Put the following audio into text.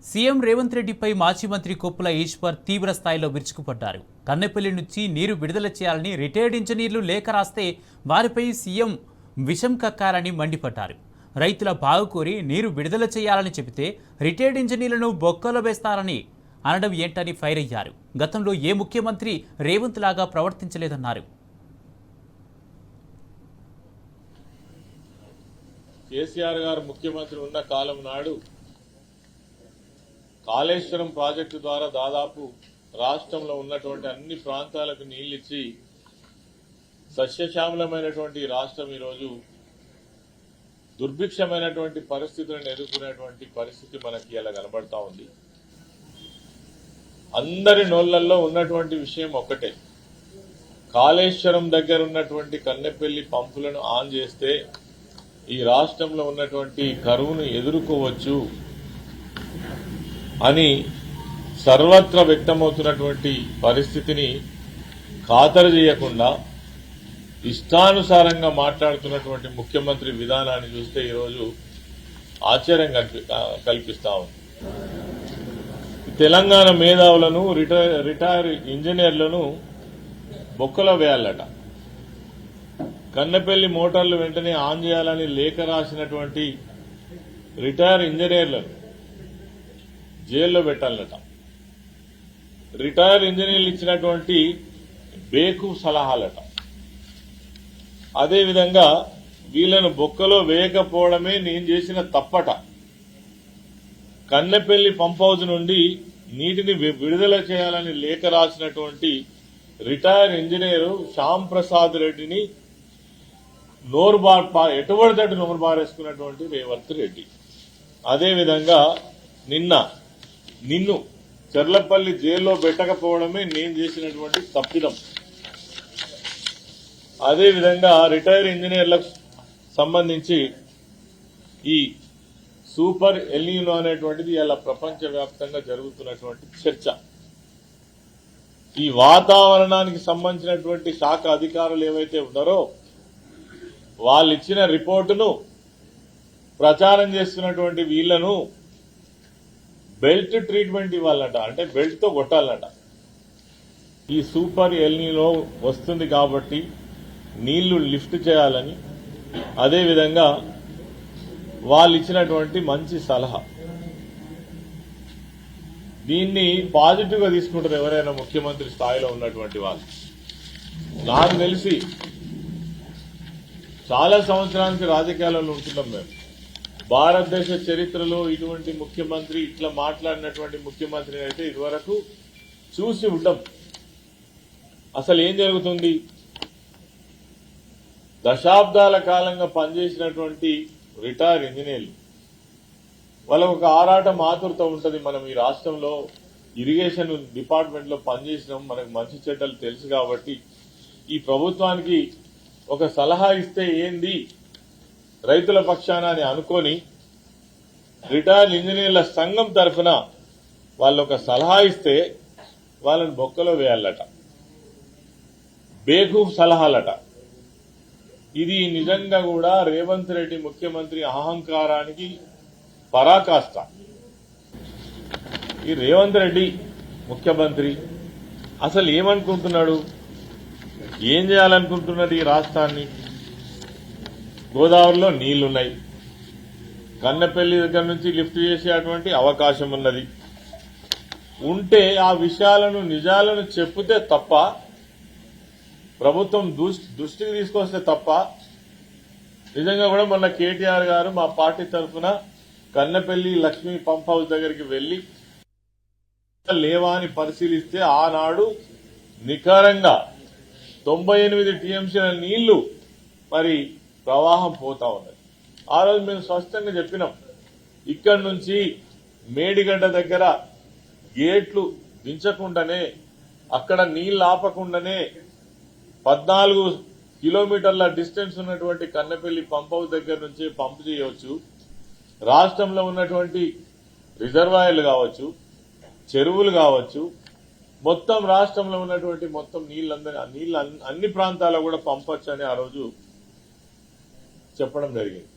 CM Revanth రెడ్డిపై మాజీ మంత్రి కొప్పుల ఈశ్వర్ తీవ్ర స్థాయిలో విరుచుకుపడ్డారు. కన్నెపల్లి నుంచి నీరు విడుదల చేయాలని రిటైర్డ్ ఇంజనీర్లు లేఖ రాస్తే వారిపై సీఎం విషం కక్కారని మండిపడ్డారు. రైతుల బాగు కోరి నీరు విడుదల చేయాలని చెబితే రిటైర్డ్ ఇంజనీర్లను బొక్కలో వేస్తారని అనడం ఏంటని ఫైర్ అయ్యారు. గతంలో ఏ ముఖ్యమంత్రి రేవంత్ లాగా ప్రవర్తించలేదన్నారు. కేసీఆర్ గారు ముఖ్యమంత్రి ఉన్న కాలం నాడు కాళేశ్వరం ప్రాజెక్టు ద్వారా దాదాపు రాష్ట్రంలో ఉన్నటువంటి అన్ని ప్రాంతాలకు నీళ్లిచ్చి సస్యశ్యామలమైనటువంటి రాష్ట్రం ఈరోజు దుర్భిక్షమైనటువంటి పరిస్థితులను ఎదుర్కొనేటువంటి పరిస్థితి మనకి ఇలా కనబడతా ఉంది. అందరి నోళ్లలో ఉన్నటువంటి విషయం ఒక్కటే, కాళేశ్వరం దగ్గర ఉన్నటువంటి కన్నెపల్లి పంపులను ఆన్ చేస్తే ఈ రాష్ట్రంలో ఉన్నటువంటి కరువును ఎదుర్కోవచ్చు అని సర్వత్రా వ్యక్తమవుతున్నటువంటి పరిస్థితిని ఖాతరు చేయకుండా ఇష్టానుసారంగా మాట్లాడుతున్నటువంటి ముఖ్యమంత్రి విధానాన్ని చూస్తే ఈరోజు ఆశ్చర్యం కల్పిస్తా ఉంది. తెలంగాణ మేధావులను రిటైర్ ఇంజనీర్లను బొక్కలో వేయాలట, కన్నెపల్లి మోటార్లు వెంటనే ఆన్ చేయాలని లేఖ రాసినటువంటి రిటైర్ ఇంజనీర్లను జైల్లో పెట్టాలట, రిటైర్ ఇంజనీర్లు ఇచ్చినటువంటి బేకు సలహాలట, అదేవిధంగా వీళ్లను బొక్కలో వేయకపోవడమే నేను చేసిన తప్పట, కన్నెపల్లి పంప్ హౌస్ నుండి నీటిని విడుదల చేయాలని లేఖ రాసినటువంటి రిటైర్ ఇంజనీరు శ్యామ్ ప్రసాద్ రెడ్డిని ఎటువడితట్టు నోరు బారేసుకున్నటువంటి రేవంత్ రెడ్డి, అదేవిధంగా నిన్ను చెర్లపల్లి జైల్లో పెట్టకపోవడమే నేను చేసినటువంటి తప్పిదం. అదేవిధంగా రిటైర్ ఇంజనీర్లకు సంబంధించి ఈ సూపర్ ఎల్నినో అనేటువంటిది ఇలా ప్రపంచవ్యాప్తంగా జరుగుతున్నటువంటి చర్చ. ఈ వాతావరణానికి సంబంధించినటువంటి శాఖ అధికారులు ఏవైతే ఉన్నారో వాళ్ళు ఇచ్చిన రిపోర్టును ప్రచారం చేస్తున్నటువంటి వీళ్లను బెల్ట్ ట్రీట్మెంట్ ఇవ్వాలట, అంటే బెల్ట్ తో కొట్టాలట. ఈ సూపర్ ఎల్నినో వస్తుంది కాబట్టి నీళ్లు లిఫ్ట్ చేయాలని, అదేవిధంగా వాళ్ళు ఇచ్చినటువంటి మంచి సలహా, దీన్ని పాజిటివ్ గా తీసుకుంటారు ఎవరైనా ముఖ్యమంత్రి స్థాయిలో ఉన్నటువంటి వాళ్ళు. నాకు తెలిసి చాలా సంవత్సరానికి రాజకీయాలలో ఉంటున్నాం మేము. భారతదేశ చరిత్రలో ఇటువంటి ముఖ్యమంత్రి ఇట్లా మాట్లాడినటువంటి ముఖ్యమంత్రిని అయితే ఇదివరకు చూసి ఉంటాం. అసలు ఏం జరుగుతుంది, దశాబ్దాల కాలంగా పనిచేసినటువంటి రిటైర్ ఇంజనీర్లు వాళ్ళకు ఒక ఆరాటం ఆతురత ఉంటుంది. మనం ఈ రాష్ట్రంలో ఇరిగేషన్ డిపార్ట్మెంట్ లో పనిచేసినాం, మనకు మంచి చెడ్డలు తెలుసు కాబట్టి ఈ ప్రభుత్వానికి ఒక సలహా ఇస్తే ఏంది రైతుల పక్షాన అని అనుకొని రిటైర్ ఇంజనీర్ల సంఘం తరఫున వాళ్ళు ఒక సలహా ఇస్తే వాళ్ళని బొక్కలో వేయాలట, బేగూఫ్ సలహాలట. ఇది నిజంగా కూడా రేవంత్ రెడ్డి ముఖ్యమంత్రి అహంకారానికి పరాకాష్ట. ఈ రేవంత్ రెడ్డి ముఖ్యమంత్రి అసలు ఏమనుకుంటున్నాడు, ఏం చేయాలనుకుంటున్నాడు? ఈ రాష్ట్రాన్ని గోదావరిలో నీళ్లున్నాయి, కన్నెపల్లి దగ్గర నుంచి లిఫ్ట్ చేసేటువంటి అవకాశం ఉన్నది. ఉంటే ఆ విషయాలను నిజాలను చెప్తే తప్ప, ప్రభుత్వం దృష్టికి తీసుకొస్తే తప్ప, నిజంగా కూడా మొన్న కేటీఆర్ గారు మా పార్టీ తరఫున కన్నెపల్లి లక్ష్మీ పంప్ హౌస్ దగ్గరికి వెళ్లి లేవా అని పరిశీలిస్తే ఆనాడు నికారంగా 98 టీఎంసీల నీళ్లు మరి ప్రవాహం పోతా ఉన్నది. ఆ రోజు మేము స్పష్టంగా చెప్పినాం, ఇక్కడి నుంచి మేడిగడ్డ దగ్గర గేట్లు దించకుండానే, అక్కడ నీళ్లు ఆపకుండానే 14 కిలోమీటర్ల డిస్టెన్స్ ఉన్నటువంటి కన్నెపల్లి పంప్ హౌస్ దగ్గర నుంచి పంపు చేయవచ్చు. రాష్ట్రంలో ఉన్నటువంటి రిజర్వాయర్లు కావచ్చు, చెరువులు కావచ్చు, మొత్తం రాష్ట్రంలో ఉన్నటువంటి మొత్తం నీళ్లు అన్ని ప్రాంతాల్లో కూడా పంపొచ్చు అని ఆ రోజు చెప్పడం జరిగింది.